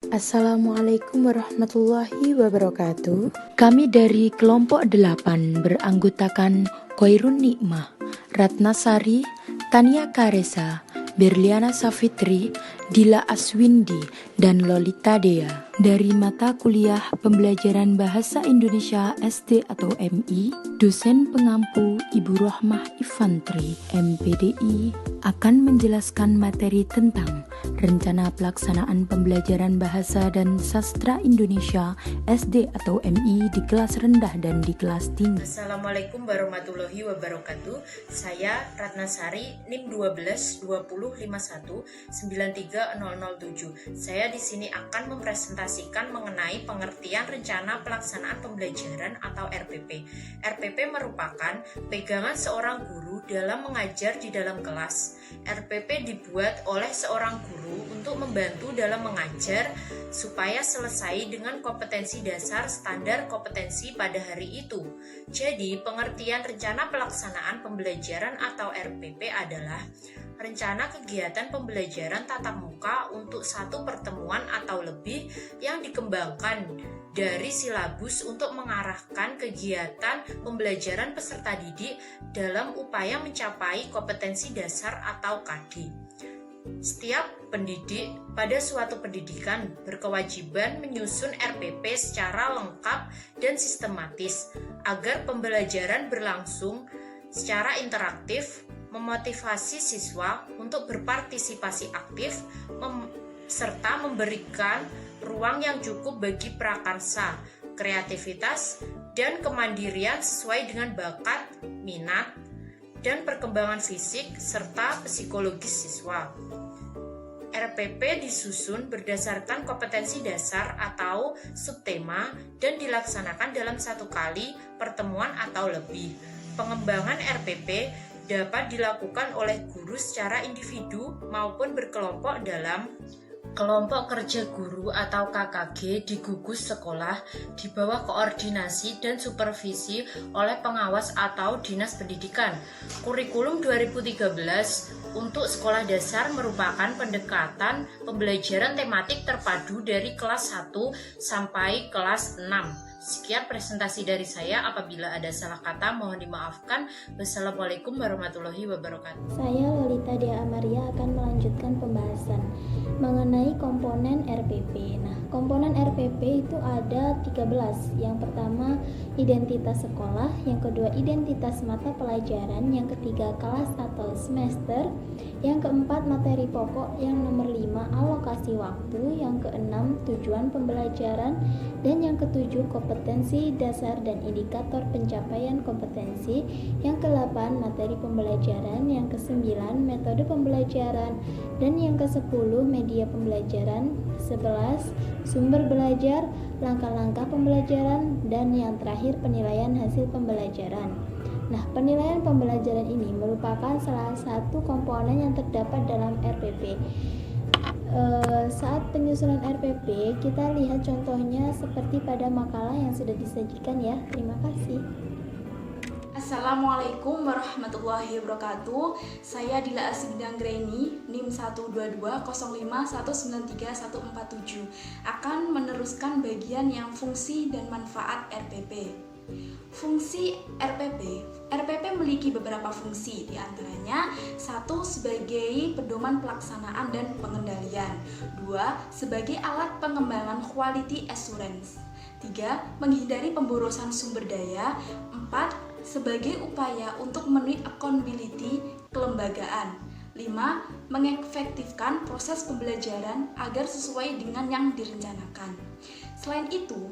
Assalamualaikum warahmatullahi wabarakatuh. Kami dari kelompok 8 beranggotakan Khairun Nikmah, Ratnasari, Tania Karesa, Berliana Safitri, Dila Aswindi, dan Lolita Dea. Dari mata kuliah Pembelajaran Bahasa Indonesia SD atau MI, dosen pengampu Ibu Rohmah Ifantri, MPDI, akan menjelaskan materi tentang Rencana Pelaksanaan Pembelajaran Bahasa dan Sastra Indonesia SD atau MI di kelas rendah dan di kelas tinggi. Assalamualaikum warahmatullahi wabarakatuh. Saya Ratnasari, NIM 12-2051-93007. Saya di sini akan mempresentasikan mengenai pengertian Rencana Pelaksanaan Pembelajaran atau RPP. RPP merupakan pegangan seorang guru dalam mengajar di dalam kelas. RPP dibuat oleh seorang guru untuk membantu dalam mengajar supaya selesai dengan kompetensi dasar standar kompetensi pada hari itu. Jadi, pengertian rencana pelaksanaan pembelajaran atau RPP adalah rencana kegiatan pembelajaran tatap muka untuk satu pertemuan atau lebih yang dikembangkan dari silabus untuk mengarahkan kegiatan pembelajaran peserta didik dalam upaya mencapai kompetensi dasar atau KD. Setiap pendidik pada suatu pendidikan berkewajiban menyusun RPP secara lengkap dan sistematis agar pembelajaran berlangsung secara interaktif, memotivasi siswa untuk berpartisipasi aktif, serta memberikan ruang yang cukup bagi prakarsa, kreativitas, dan kemandirian sesuai dengan bakat, minat, dan perkembangan fisik serta psikologis siswa. RPP disusun berdasarkan kompetensi dasar atau subtema dan dilaksanakan dalam satu kali pertemuan atau lebih. Pengembangan RPP dapat dilakukan oleh guru secara individu maupun berkelompok dalam kelompok kerja guru atau KKG di gugus sekolah di bawah koordinasi dan supervisi oleh pengawas atau dinas pendidikan. Kurikulum 2013 untuk sekolah dasar merupakan pendekatan pembelajaran tematik terpadu dari kelas 1 sampai kelas 6. Sekian presentasi dari saya. Apabila ada salah kata mohon dimaafkan. Wassalamualaikum warahmatullahi wabarakatuh. Saya Lolita Dea Amaria akan melanjutkan pembahasan mengenai komponen RPP. Nah, komponen RPP itu ada 13. Yang pertama identitas sekolah, yang kedua identitas mata pelajaran, yang ketiga kelas atau semester, yang keempat materi pokok, yang nomor 5 alokasi waktu, yang keenam tujuan pembelajaran, dan yang ketujuh kompetensi dasar dan indikator pencapaian kompetensi, yang ke-8 materi pembelajaran, yang ke-9 metode pembelajaran, dan yang ke-10 media pembelajaran, 11 sumber belajar, langkah-langkah pembelajaran, dan yang terakhir penilaian hasil pembelajaran. Nah, penilaian pembelajaran ini merupakan salah satu komponen yang terdapat dalam RPP. Saat penyusunan RPP, kita lihat contohnya seperti pada makalah yang sudah disajikan ya. Terima kasih. Assalamualaikum warahmatullahi wabarakatuh. Saya Dila Aswindanggreni, NIM 12205193147, akan meneruskan bagian yang fungsi dan manfaat RPP. Fungsi RPP memiliki beberapa fungsi, diantaranya 1. Sebagai pedoman pelaksanaan dan pengendalian, 2. Sebagai alat pengembangan quality assurance, 3. Menghindari pemborosan sumber daya, 4. Sebagai upaya untuk memenuhi accountability kelembagaan, 5. Mengefektifkan proses pembelajaran agar sesuai dengan yang direncanakan. Selain itu,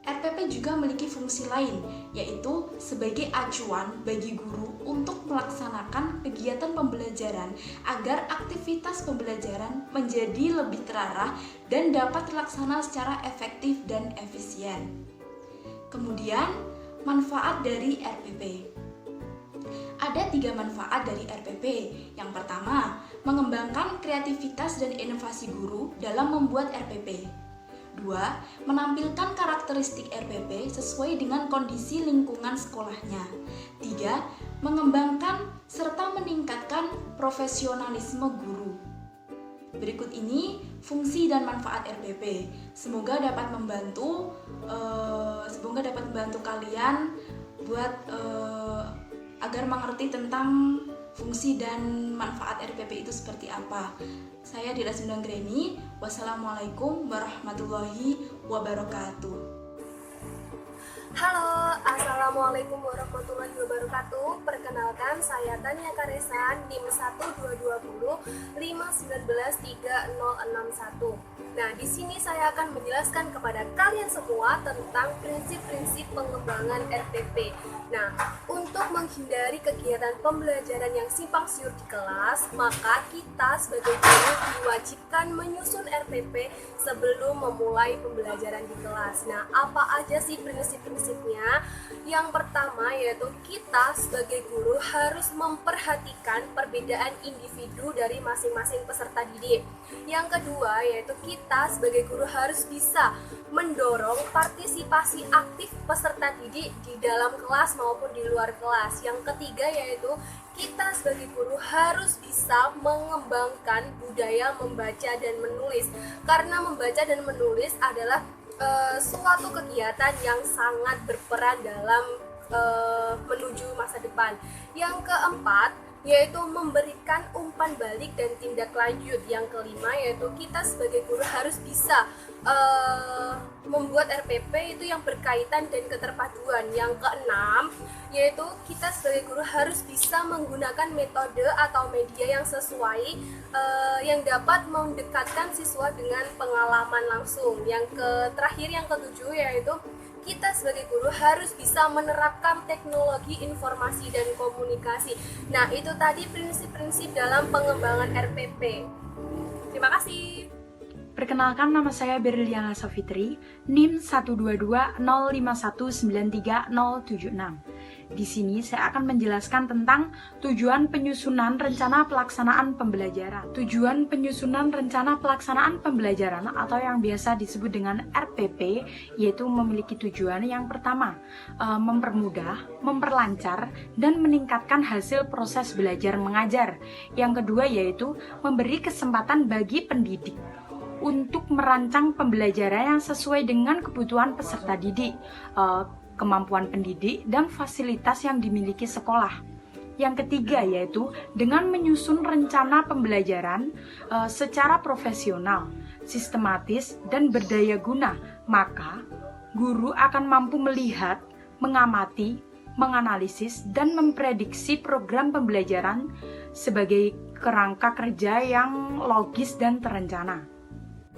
RPP juga memiliki fungsi lain, yaitu sebagai acuan bagi guru untuk melaksanakan kegiatan pembelajaran agar aktivitas pembelajaran menjadi lebih terarah dan dapat terlaksana secara efektif dan efisien. Kemudian, manfaat dari RPP. Ada 3 manfaat dari RPP. Yang pertama, mengembangkan kreativitas dan inovasi guru dalam membuat RPP. 2. Menampilkan karakteristik RPP sesuai dengan kondisi lingkungan sekolahnya. 3. Mengembangkan serta meningkatkan profesionalisme guru. Berikut ini fungsi dan manfaat RPP. Semoga dapat membantu kalian buat agar mengerti tentang fungsi dan manfaat RPP itu seperti apa. Saya Dila Sundanggreni. Wassalamualaikum warahmatullahi wabarakatuh. Halo, Assalamualaikum warahmatullahi wabarakatuh. Perkenalkan, saya Tania Karesa, NIM 12205193061. Nah, di sini saya akan menjelaskan kepada kalian semua tentang prinsip-prinsip pengembangan RPP. Nah, untuk menghindari kegiatan pembelajaran yang simpang siur di kelas, maka kita sebagai guru diwajibkan menyusun RPP sebelum memulai pembelajaran di kelas. Nah, apa aja sih prinsip-prinsipnya? Yang pertama yaitu kita sebagai guru harus memperhatikan perbedaan individu dari masing-masing peserta didik. Yang kedua yaitu kita sebagai guru harus bisa mendorong partisipasi aktif peserta didik di dalam kelas maupun di luar kelas. Yang ketiga yaitu kita sebagai guru harus bisa mengembangkan budaya membaca dan menulis, karena membaca dan menulis adalah suatu kegiatan yang sangat berperan dalam menuju masa depan. Yang keempat yaitu memberikan umpan balik dan tindak lanjut. Yang kelima yaitu kita sebagai guru harus bisa membuat RPP itu yang berkaitan dan keterpaduan. Yang keenam yaitu kita sebagai guru harus bisa menggunakan metode atau media yang sesuai yang dapat mendekatkan siswa dengan pengalaman langsung. Yang terakhir, yang ketujuh yaitu kita sebagai guru harus bisa menerapkan teknologi informasi dan komunikasi. Nah, itu tadi prinsip-prinsip dalam pengembangan RPP. Terima kasih. Perkenalkan, nama saya Berliana Safitri, NIM 12205193076. Di sini saya akan menjelaskan tentang tujuan penyusunan rencana pelaksanaan pembelajaran. Tujuan penyusunan rencana pelaksanaan pembelajaran atau yang biasa disebut dengan RPP yaitu memiliki tujuan yang pertama, mempermudah, memperlancar, dan meningkatkan hasil proses belajar mengajar. Yang kedua yaitu memberi kesempatan bagi pendidik untuk merancang pembelajaran yang sesuai dengan kebutuhan peserta didik, kemampuan pendidik, dan fasilitas yang dimiliki sekolah. Yang ketiga yaitu dengan menyusun rencana pembelajaran secara profesional, sistematis, dan berdaya guna, maka guru akan mampu melihat, mengamati, menganalisis, dan memprediksi program pembelajaran sebagai kerangka kerja yang logis dan terencana.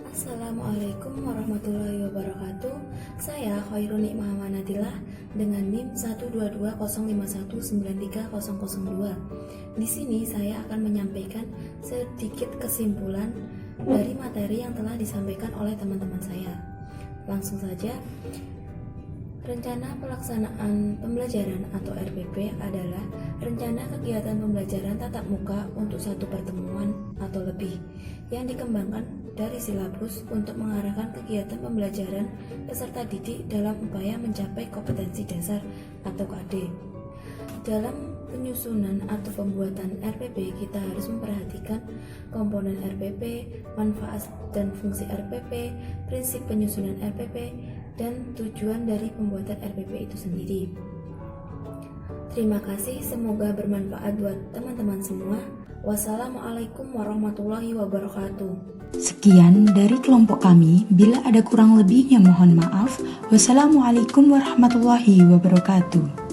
Assalamualaikum warahmatullahi wabarakatuh. Saya Khairun Nikmah Manatilah dengan NIM 12205193002. Di sini saya akan menyampaikan sedikit kesimpulan dari materi yang telah disampaikan oleh teman-teman saya. Langsung saja. Rencana pelaksanaan pembelajaran atau RPP adalah rencana kegiatan pembelajaran tatap muka untuk satu pertemuan atau lebih yang dikembangkan dari silabus untuk mengarahkan kegiatan pembelajaran peserta didik dalam upaya mencapai kompetensi dasar atau KD. Dalam penyusunan atau pembuatan RPP, kita harus memperhatikan komponen RPP, manfaat dan fungsi RPP, prinsip penyusunan RPP, dan tujuan dari pembuatan RPP itu sendiri. Terima kasih, semoga bermanfaat buat teman-teman semua. Wassalamualaikum warahmatullahi wabarakatuh. Sekian dari kelompok kami, bila ada kurang lebihnya mohon maaf. Wassalamualaikum warahmatullahi wabarakatuh.